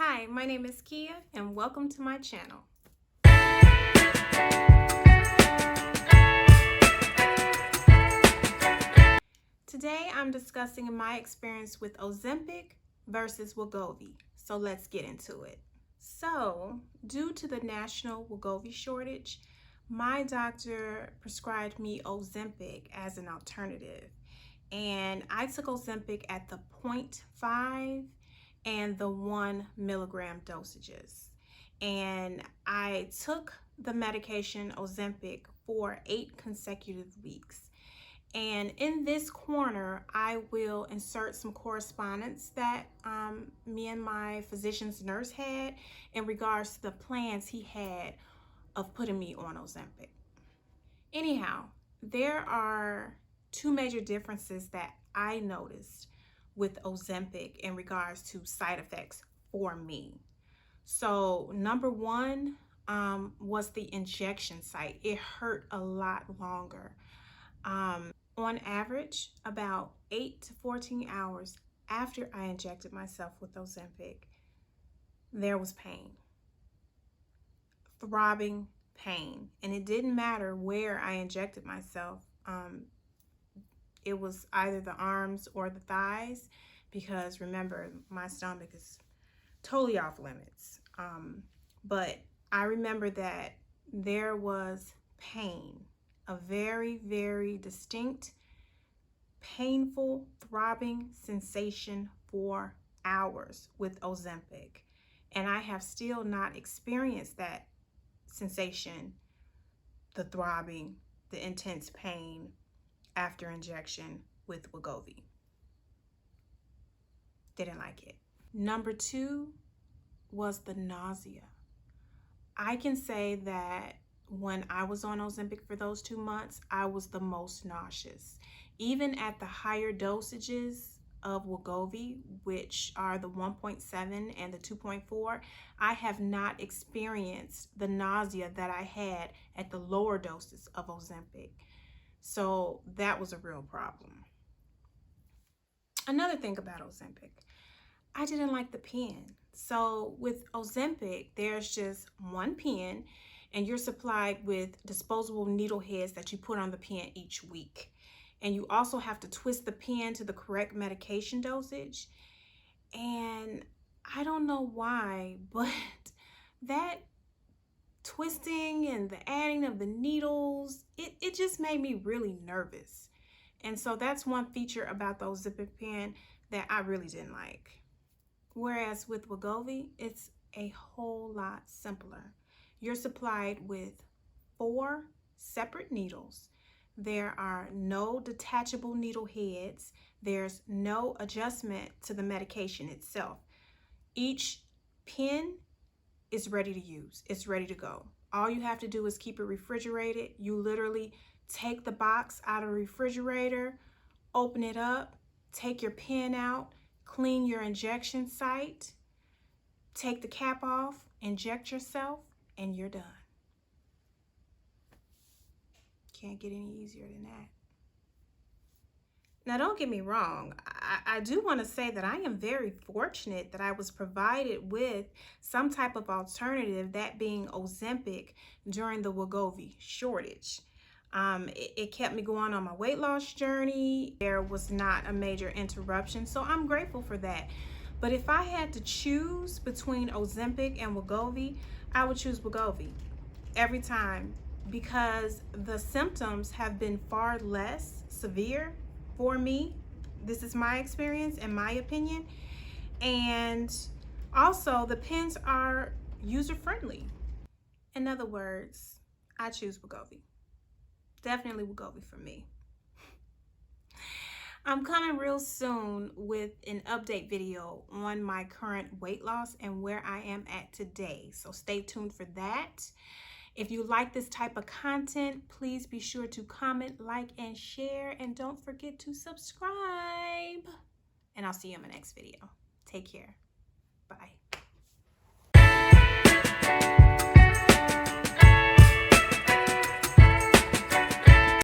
Hi, my name is Kia and welcome to my channel. Today I'm discussing my experience with Ozempic versus Wegovy. So let's get into it. So, due to the national Wegovy shortage, my doctor prescribed me Ozempic as an alternative. And I took Ozempic at the 0.5 and the 1 milligram dosages. And I took the medication Ozempic for 8 consecutive weeks. And in this corner, I will insert some correspondence that me and my physician's nurse had in regards to the plans he had of putting me on Ozempic. Anyhow, there are two major differences that I noticed with Ozempic in regards to side effects for me. So number one was the injection site. It hurt a lot longer. On average, about 8 to 14 hours after I injected myself with Ozempic, there was pain, throbbing pain. And it didn't matter where I injected myself. It was either the arms or the thighs, because remember, my stomach is totally off limits. But I remember that there was pain, a very, very distinct, painful, throbbing sensation for hours with Ozempic. And I have still not experienced that sensation, the throbbing, the intense pain after injection with Wegovy. Didn't like it. Number two was the nausea. I can say that when I was on Ozempic for those 2 months, I was the most nauseous. Even at the higher dosages of Wegovy, which are the 1.7 and the 2.4, I have not experienced the nausea that I had at the lower doses of Ozempic. So that was a real problem. Another thing about Ozempic, I didn't like the pen. So with Ozempic, there's just one pen and you're supplied with disposable needle heads that you put on the pen each week. And you also have to twist the pen to the correct medication dosage. And I don't know why, but that twisting and the adding of the needles, it just made me really nervous. And so that's one feature about the Ozempic pen that I really didn't like. Whereas with Wegovy, it's a whole lot simpler. You're supplied with 4 separate needles. There are no detachable needle heads. There's no adjustment to the medication itself. Each pen is ready to use. It's ready to go. All you have to do is keep it refrigerated. You literally take the box out of the refrigerator, open it up, take your pen out, clean your injection site, take the cap off, inject yourself, and you're done. Can't get any easier than that. Now, don't get me wrong. I do want to say that I am very fortunate that I was provided with some type of alternative, that being Ozempic, during the Wegovy shortage. It kept me going on my weight loss journey. There was not a major interruption, so I'm grateful for that. But if I had to choose between Ozempic and Wegovy, I would choose Wegovy every time, because the symptoms have been far less severe for me. This is my experience and my opinion. And also the pens are user-friendly. In other words, I choose Wegovy. Definitely Wegovy for me. I'm coming real soon with an update video on my current weight loss and where I am at today. So stay tuned for that. If you like this type of content, please be sure to comment, like, and share. And don't forget to subscribe. And I'll see you in my next video. Take care. Bye.